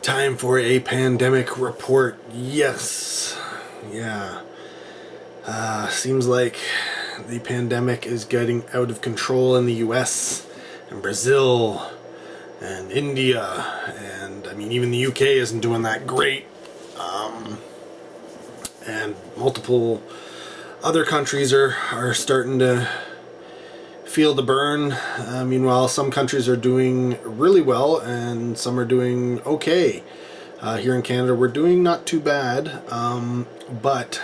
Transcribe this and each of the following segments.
Time for a pandemic report. Yes. Yeah. Seems like the pandemic is getting out of control in the US and Brazil and India, and I mean even the UK isn't doing that great. And multiple other countries are starting to feel the burn. Meanwhile, some countries are doing really well and some are doing okay. Here in Canada, we're doing not too bad, but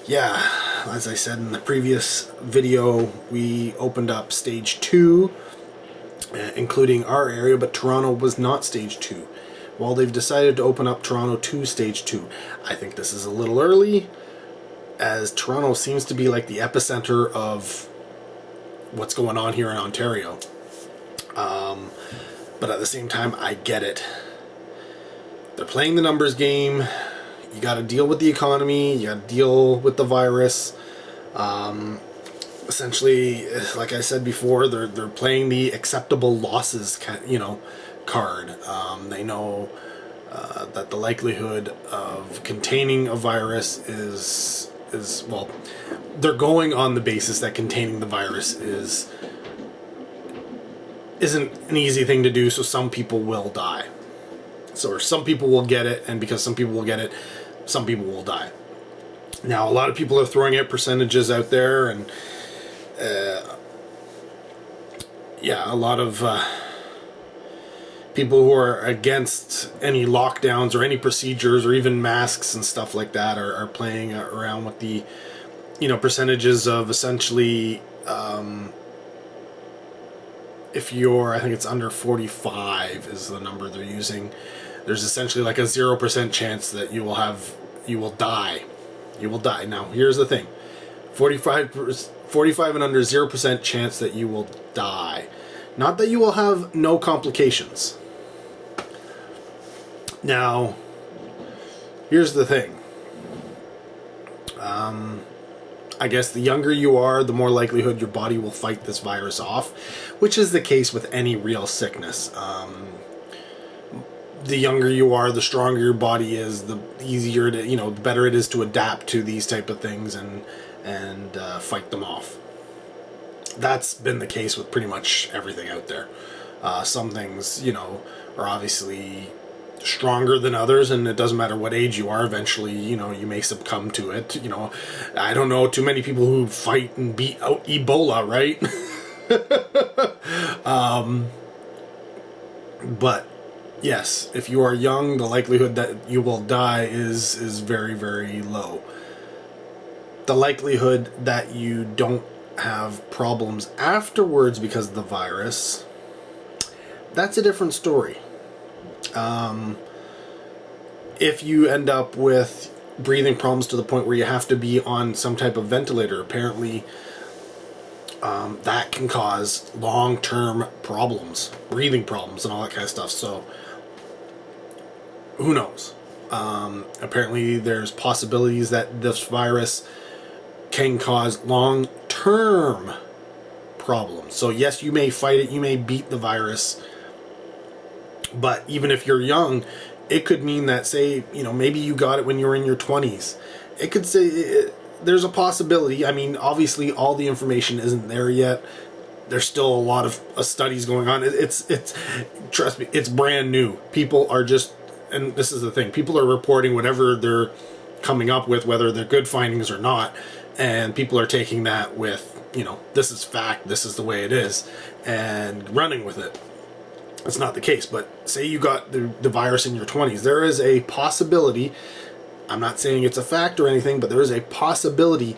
yeah, as I said in the previous video, we opened up stage 2, including our area, but Toronto was not stage 2. Well, they've decided to open up Toronto to stage 2. I think this is a little early, as Toronto seems to be like the epicenter of what's going on here in Ontario. But at the same time, I get it. They're playing the numbers game. You got to deal with the economy. You got to deal with the virus. Essentially, like I said before, they're playing the acceptable losses, card. They know that the likelihood of containing a virus is well, they're going on the basis that containing the virus isn't an easy thing to do, so some people will die. So some people will get it, and because some people will get it, some people will die. Now, a lot of people are throwing out percentages out there, and a lot of people who are against any lockdowns or any procedures or even masks and stuff like that are playing around with the percentages of essentially if I think it's under 45 is the number they're using. There's essentially like a 0% chance that you will die. You will die. Now, here's the thing. 45 and under, 0% chance that you will die. Not that you will have no complications. Now, here's the thing. I guess the younger you are, the more likelihood your body will fight this virus off, which is the case with any real sickness. The younger you are, the stronger your body is, the easier to, the better it is to adapt to these type of things and fight them off. That's been the case with pretty much everything out there. Some things, are obviously stronger than others, and it doesn't matter what age you are, eventually, you may succumb to it. I don't know too many people who fight and beat out Ebola, right? But yes, if you are young, the likelihood that you will die is very, very low. The likelihood that you don't have problems afterwards because of the virus, that's a different story. If you end up with breathing problems to the point where you have to be on some type of ventilator, apparently that can cause long-term problems, breathing problems and all that kind of stuff. So who knows? Apparently there's possibilities that this virus can cause long-term problems. So yes, you may fight it, you may beat the virus, but even if you're young, it could mean that, say, maybe you got it when you were in your 20s. It could say there's a possibility. I mean, obviously, all the information isn't there yet. There's still a lot of studies going on. It's trust me, it's brand new. People are just, and this is the thing, people are reporting whatever they're coming up with, whether they're good findings or not, and people are taking that with, this is fact, this is the way it is, and running with it. It's not the case, but say you got the virus in your 20s. There is a possibility, I'm not saying it's a fact or anything, but there is a possibility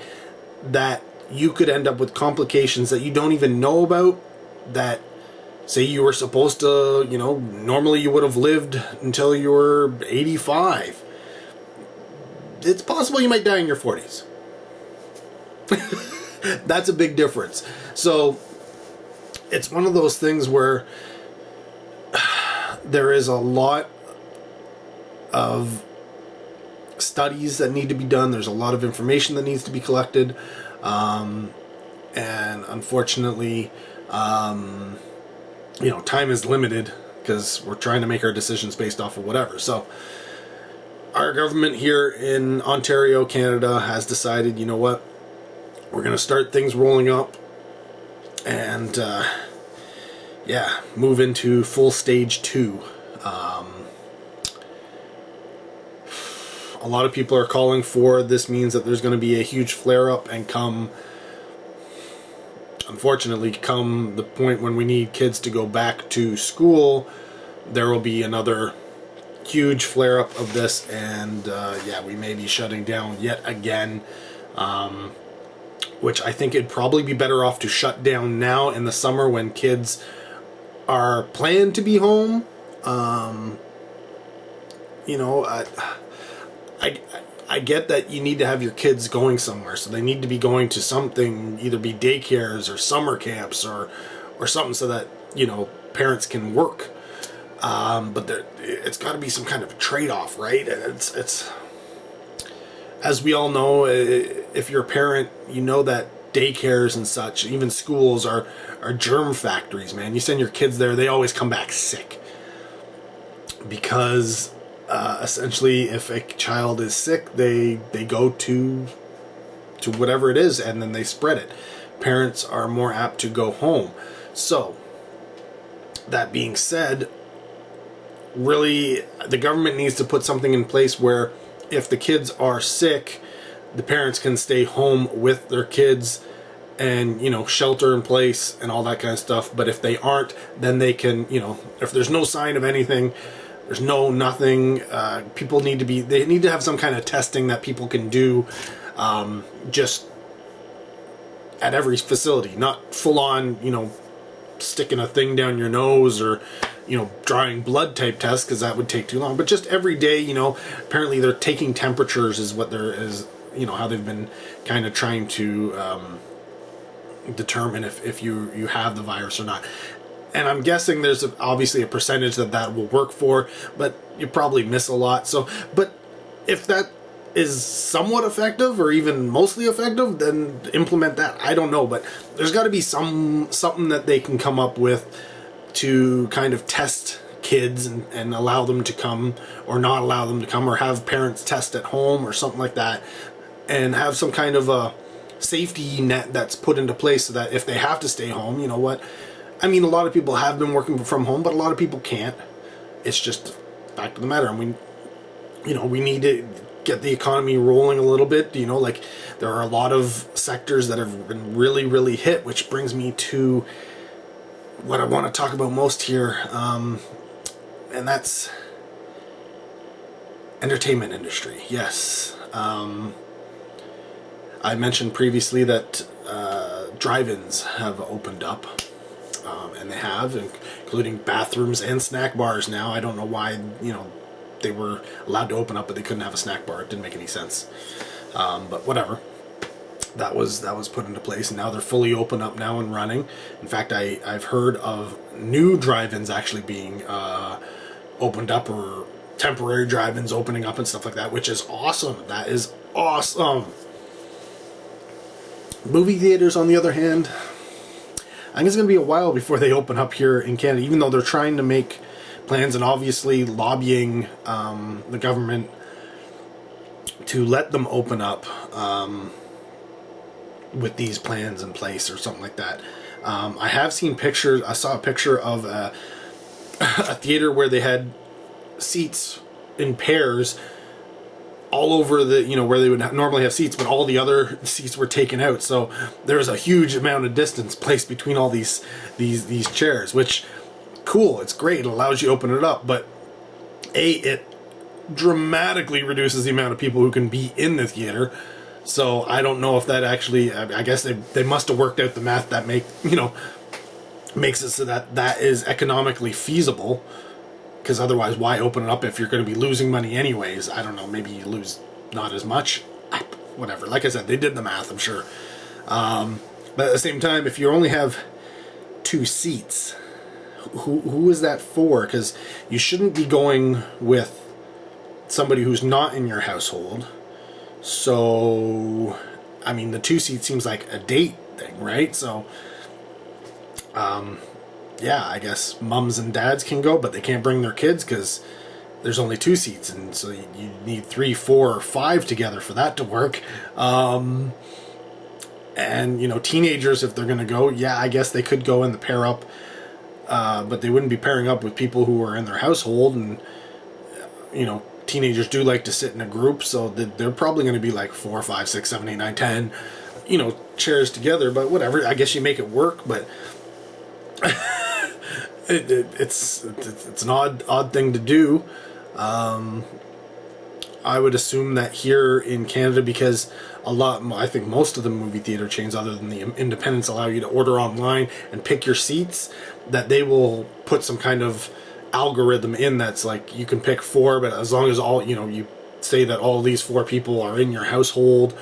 that you could end up with complications that you don't even know about, that, say you were supposed to, normally you would have lived until you were 85. It's possible you might die in your 40s. That's a big difference. So, it's one of those things where there is a lot of studies that need to be done. There's a lot of information that needs to be collected. And unfortunately, time is limited because we're trying to make our decisions based off of whatever. So our government here in Ontario, Canada, has decided, you know what, we're going to start things rolling up and yeah, move into full stage 2. A lot of people are calling for this means that there's going to be a huge flare-up, and unfortunately, come the point when we need kids to go back to school, there will be another huge flare-up of this, and yeah, we may be shutting down yet again, which I think it'd probably be better off to shut down now in the summer when kids are planned to be home. You know, I get that you need to have your kids going somewhere, so they need to be going to something, either be daycares or summer camps or something, so that, you know, parents can work. But it's got to be some kind of a trade-off, right? It's as we all know, if you're a parent, you know that daycares and such, even schools, are germ factories, man. You send your kids there, they always come back sick. Because essentially, if a child is sick, they go to whatever it is, and then they spread it. Parents are more apt to go home. So, that being said, really, the government needs to put something in place where if the kids are sick, the parents can stay home with their kids and, you know, shelter in place and all that kind of stuff. But if they aren't, then they can, you know, if there's no sign of anything, there's nothing, people need to have some kind of testing that people can do, just at every facility, not full on, you know, sticking a thing down your nose or, you know, drawing blood type tests, because that would take too long. But just every day, you know, apparently they're taking temperatures is what there is, you know, how they've been kind of trying to determine if you have the virus or not. And I'm guessing there's obviously a percentage that will work for, but you probably miss a lot. So, but if that is somewhat effective or even mostly effective, then implement that. I don't know, but there's got to be something that they can come up with to kind of test kids and allow them to come or not allow them to come, or have parents test at home or something like that, and have some kind of a safety net that's put into place so that if they have to stay home, you know what, I mean, a lot of people have been working from home, but a lot of people can't. It's just fact of the matter. And we need to get the economy rolling a little bit. You know, like, there are a lot of sectors that have been really, really hit, which brings me to what I want to talk about most here. And that's entertainment industry. Yes. I mentioned previously that drive-ins have opened up. And they have, including bathrooms and snack bars now. I don't know why, you know, they were allowed to open up, but they couldn't have a snack bar. It didn't make any sense. But whatever. That was put into place, and now they're fully open up now and running. In fact, I've heard of new drive-ins actually being opened up, or temporary drive-ins opening up and stuff like that, which is awesome. That is awesome. Movie theaters, on the other hand, I think it's going to be a while before they open up here in Canada, even though they're trying to make plans and obviously lobbying the government to let them open up with these plans in place or something like that. I have seen pictures. I saw a picture of a theater where they had seats in pairs all over the, you know, where they would normally have seats, but all the other seats were taken out. So there was a huge amount of distance placed between all these chairs, which, cool, it's great. It allows you to open it up, but it dramatically reduces the amount of people who can be in the theater. So I don't know if that actually, I guess they must have worked out the math that makes it so that is economically feasible. Because otherwise, why open it up if you're going to be losing money anyways? I don't know, maybe you lose not as much. Whatever. Like I said, they did the math, I'm sure. But at the same time, if you only have 2 seats, who is that for? Because you shouldn't be going with somebody who's not in your household. So, I mean, the 2 seats seems like a date thing, right? So, yeah, I guess mums and dads can go, but they can't bring their kids because there's only 2 seats, and so you need 3, 4, or 5 together for that to work. And, you know, teenagers, if they're going to go, yeah, I guess they could go in the pair up, but they wouldn't be pairing up with people who are in their household, and, you know, teenagers do like to sit in a group, so they're probably going to be like 4, 5, 6, 7, 8, 9, 10, you know, chairs together, but whatever, I guess you make it work, but it's an odd thing to do. I would assume that here in Canada, because I think most of the movie theater chains, other than the independents, allow you to order online and pick your seats, that they will put some kind of algorithm in that's like, you can pick 4, but as long as all, you know, you say that all these 4 people are in your household,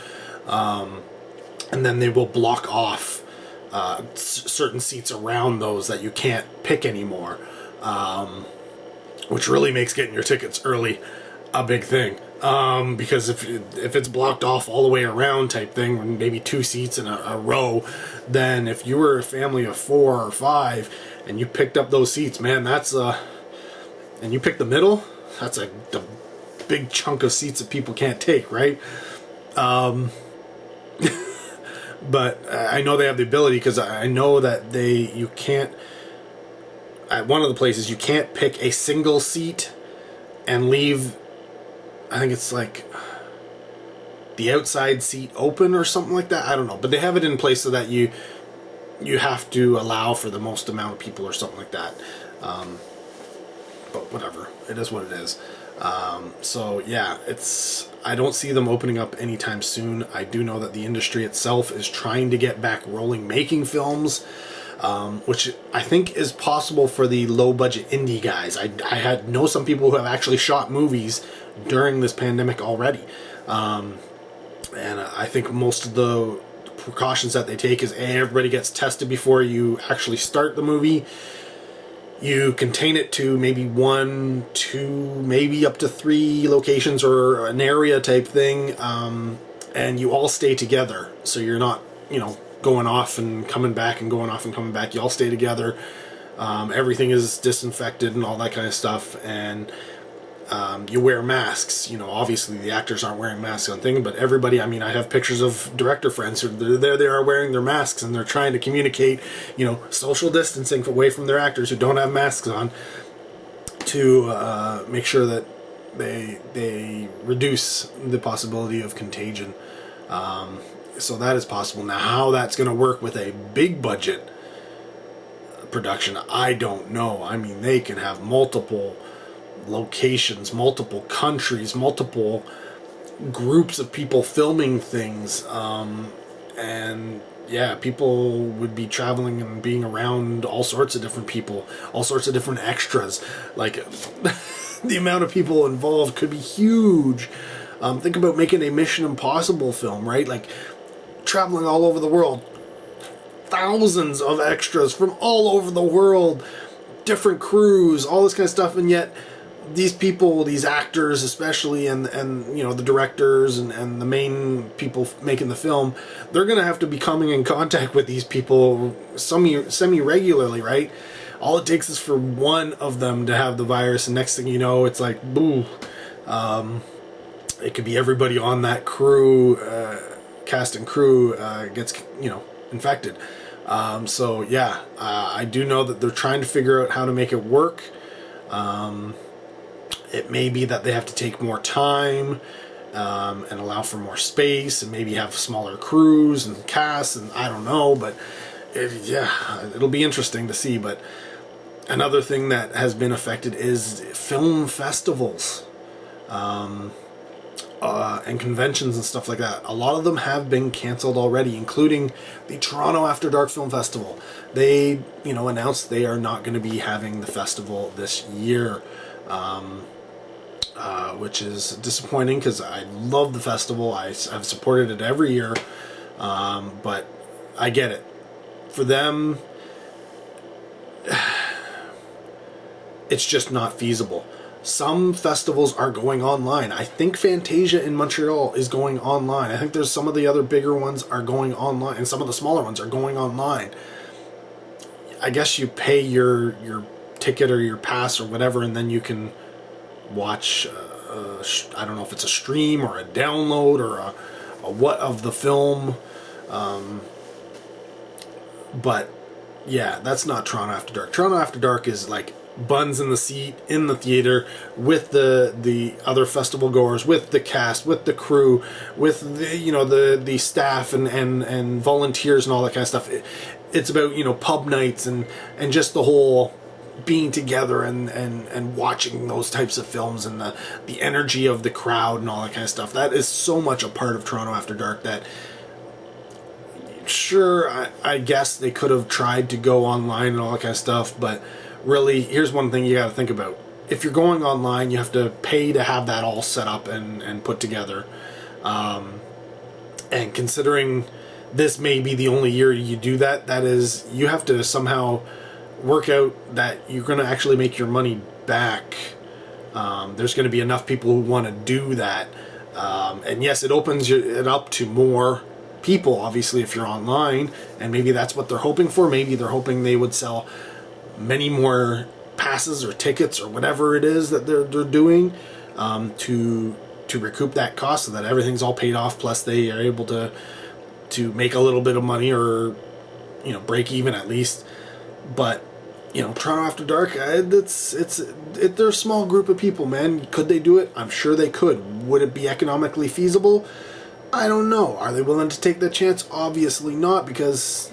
and then they will block off certain seats around those that you can't pick anymore, which really makes getting your tickets early a big thing. Because if it's blocked off all the way around type thing, maybe 2 seats in a row, then if you were a family of 4 or 5 and you picked up those seats, man, and you pick the middle, that's the big chunk of seats that people can't take, right? But I know they have the ability, because I know that you can't, at one of the places, you can't pick a single seat and leave, I think it's like the outside seat open or something like that. I don't know, but they have it in place so that you have to allow for the most amount of people or something like that. But whatever, it is what it is. So yeah, I don't see them opening up anytime soon. I do know that the industry itself is trying to get back rolling making films, which I think is possible for the low budget indie guys. I know some people who have actually shot movies during this pandemic already, and I think most of the precautions that they take is everybody gets tested before you actually start the movie. You contain it to maybe 1, 2, maybe up to 3 locations or an area type thing, and you all stay together, so you're not, you know, going off and coming back and going off and coming back. You all stay together. Everything is disinfected and all that kind of stuff, and you wear masks. You know, obviously the actors aren't wearing masks on thing, but everybody, I mean, I have pictures of director friends who they are wearing their masks, and they're trying to communicate, you know, social distancing away from their actors who don't have masks on, to make sure that they reduce the possibility of contagion. So that is possible. Now, how that's going to work with a big budget production, I don't know. I mean, they can have multiple locations, multiple countries, multiple groups of people filming things, and yeah, people would be traveling and being around all sorts of different people, all sorts of different extras. Like, the amount of people involved could be huge. Think about making a Mission Impossible film, right? Like, traveling all over the world, thousands of extras from all over the world, different crews, all this kind of stuff, and yet these people, these actors especially, and you know, the directors and the main people making the film, they're going to have to be coming in contact with these people semi-regularly, right? All it takes is for one of them to have the virus, and next thing you know, it's like, boo. It could be everybody on that crew, cast and crew, gets, you know, infected. So yeah, I do know that they're trying to figure out how to make it work. It may be that they have to take more time, and allow for more space, and maybe have smaller crews and casts, and I don't know, but it'll be interesting to see. But another thing that has been affected is film festivals, and conventions and stuff like that. A lot of them have been canceled already, including the Toronto After Dark Film Festival. They, you know, announced they are not going to be having the festival this year, which is disappointing, because I love the festival. I've supported it every year, but I get it. For them, it's just not feasible. Some festivals are going online. I think Fantasia in Montreal is going online. I think there's some of the other bigger ones are going online, and some of the smaller ones are going online. I guess you pay your ticket or your pass or whatever, and then you can watch. I don't know if it's a stream or a download or a what of the film. But yeah, that's not Toronto After Dark. Toronto After Dark is like buns in the seat in the theater with the other festival goers, with the cast, with the crew, with the staff and volunteers and all that kind of stuff. It's about pub nights and just the whole being together and watching those types of films and the energy of the crowd and all that kind of stuff. That is so much a part of Toronto After Dark that, sure, I guess they could have tried to go online and all that kind of stuff, but really, here's one thing you got to think about. If you're going online, you have to pay to have that all set up and put together. And considering this may be the only year you do that, that is, you have to somehow work out that you're going to actually make your money back. There's going to be enough people who want to do that. And yes, it opens it up to more people, obviously, if you're online, and maybe that's what they're hoping for. Maybe they're hoping they would sell many more passes or tickets or whatever it is that they're doing to recoup that cost, so that everything's all paid off, plus they are able to make a little bit of money, or break even at least. But Toronto After Dark, they're a small group of people, man. Could they do it? I'm sure they could. Would it be economically feasible? I don't know. Are they willing to take that chance? Obviously not, because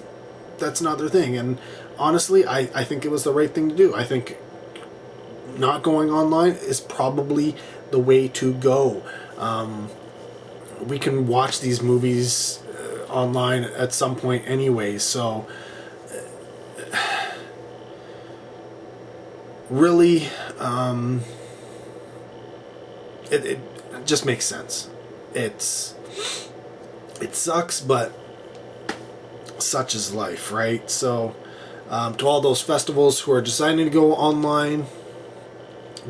that's not their thing. And honestly, I think it was the right thing to do. I think not going online is probably the way to go. We can watch these movies online at some point anyway, so really, it just makes sense. It sucks, but such is life, right? So to all those festivals who are deciding to go online,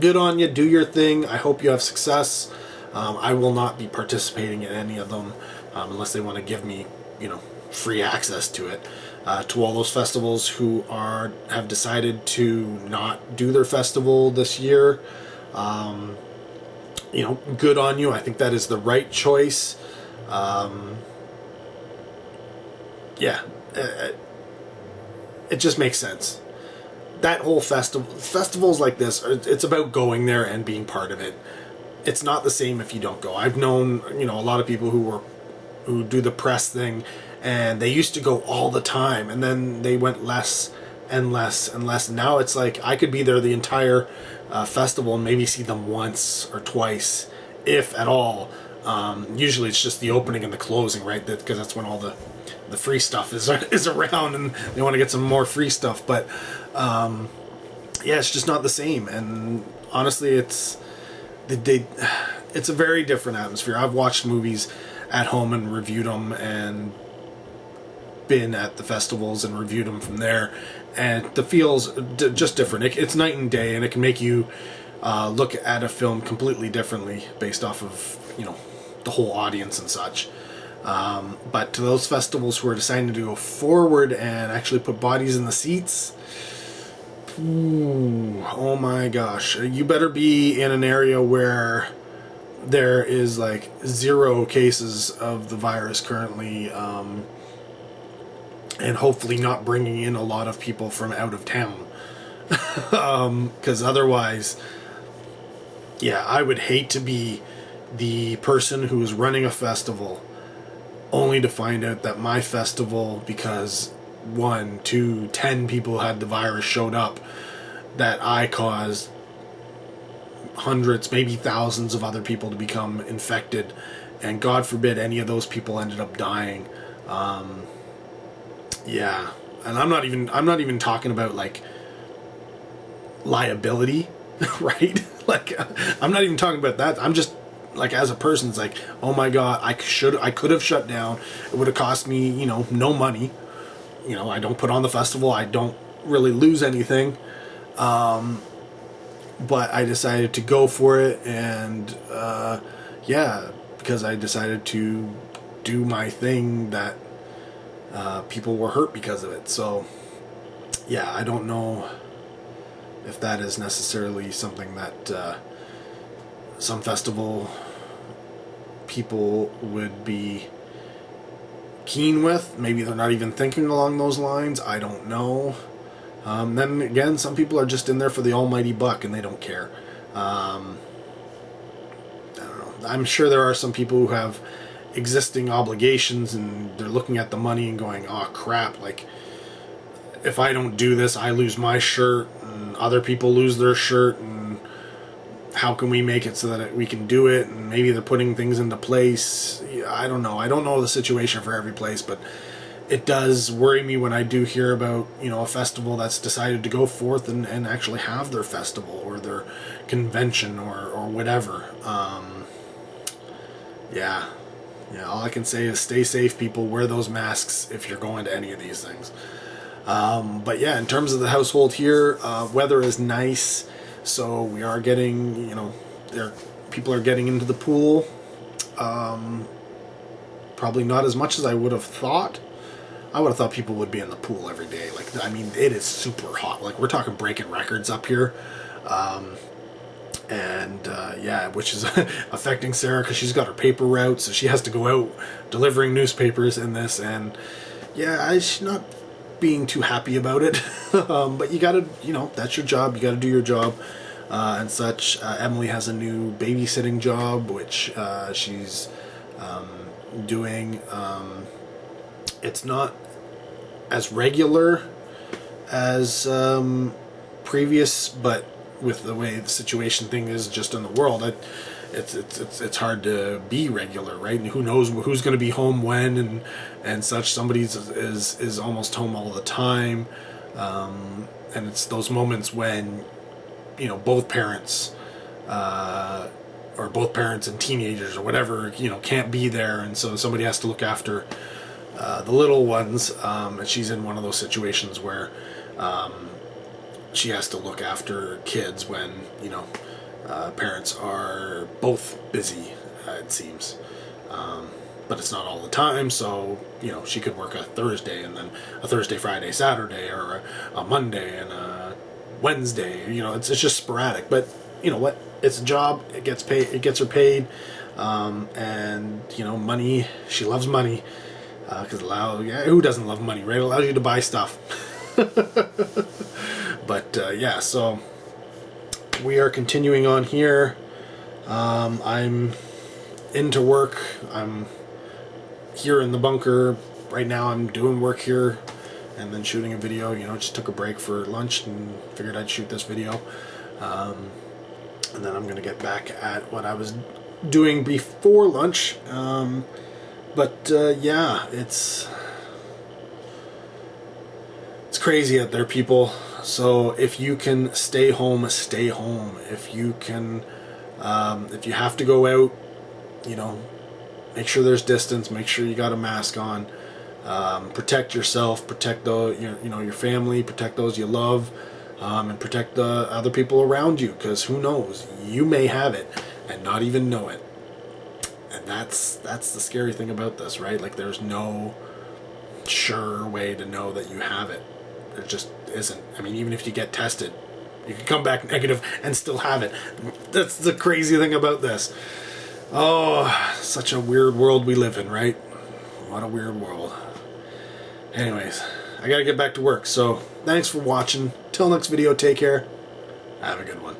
good on you, do your thing. I hope you have success. I will not be participating in any of them unless they want to give me free access to it. To all those festivals who have decided to not do their festival this year, good on you. I think that is the right choice. It just makes sense. That whole festivals like this, it's about going there and being part of it. It's not the same if you don't go. I've known a lot of people who do the press thing, and they used to go all the time, and then they went less and less and less. Now it's like I could be there the entire festival and maybe see them once or twice, if at all. Usually it's just the opening and the closing, right? Because that's when all the free stuff is around, and they want to get some more free stuff. But it's just not the same. And honestly, it's a very different atmosphere. I've watched movies at home and reviewed them, and been at the festivals and reviewed them from there, and the feel's just different. It's night and day, and it can make you look at a film completely differently based off of the whole audience and such. But to those festivals who are deciding to go forward and actually put bodies in the seats, oh my gosh, you better be in an area where there is like 0 cases of the virus currently, and hopefully not bringing in a lot of people from out of town, because otherwise, I would hate to be the person who is running a festival only to find out that my festival, because 1, 2, 10 people had the virus showed up, that I caused hundreds, maybe thousands of other people to become infected, and God forbid any of those people ended up dying. And I'm not even talking about like liability, right? Like, I'm not even talking about that. I'm just like, as a person, it's like, oh my God, I could have shut down. It would have cost me, no money. I don't put on the festival. I don't really lose anything. But I decided to go for it, and because I decided to do my thing, that people were hurt because of it. So yeah, I don't know if that is necessarily something that some festival people would be keen with. Maybe they're not even thinking along those lines. I don't know. Then again, some people are just in there for the almighty buck and they don't care. I don't know. I'm sure there are some people who have existing obligations and they're looking at the money and going, oh crap, like if I don't do this, I lose my shirt and other people lose their shirt, and how can we make it so that we can do it? And maybe they're putting things into place. I don't know. I don't know the situation for every place, but it does worry me when I do hear about, you know, a festival that's decided to go forth and actually have their festival or their convention or whatever. Yeah, all I can say is stay safe, people. Wear those masks if you're going to any of these things. But yeah, in terms of the household here, weather is nice. So we are getting, you know, people are getting into the pool. Probably not as much as I would have thought. I would have thought people would be in the pool every day. Like, I mean, it is super hot. Like, we're talking breaking records up here. Yeah, which is affecting Sarah because she's got her paper route, so she has to go out delivering newspapers in this. And yeah, she's not being too happy about it. But you gotta, you know, that's your job. You gotta do your job and such. Emily has a new babysitting job, which she's doing. It's not as regular as previous, but with the way the situation thing is just in the world, it's hard to be regular, right? And who knows who's going to be home when and such. Somebody's is almost home all the time, and it's those moments when, you know, both parents or both parents and teenagers or whatever, you know, can't be there, and so somebody has to look after the little ones, and she's in one of those situations where she has to look after kids when, you know, parents are both busy, it seems. But it's not all the time, so, you know, she could work a Thursday and then a Thursday, Friday, Saturday, or a Monday and a Wednesday. You know, it's just sporadic. But you know what? It's a job. It gets paid. It gets her paid. And you know, money. She loves money because who doesn't love money, right? It allows you to buy stuff. But yeah, so we are continuing on here. I'm into work. I'm here in the bunker right now. I'm doing work here and then shooting a video. You know, just took a break for lunch and figured I'd shoot this video. And then I'm going to get back at what I was doing before lunch. Yeah, it's crazy out there, people. So if you can stay home, stay home. If you can, if you have to go out, you know, make sure there's distance. Make sure you got a mask on. Protect yourself. Protect your family. Protect those you love, and protect the other people around you. Because who knows, you may have it and not even know it. And that's the scary thing about this, right? Like, there's no sure way to know that you have it. There just isn't. I mean, even if you get tested, you can come back negative and still have it. That's the crazy thing about this. Oh, such a weird world we live in, right? What a weird world. Anyways, I gotta get back to work. So, thanks for watching. Till next video, take care. Have a good one.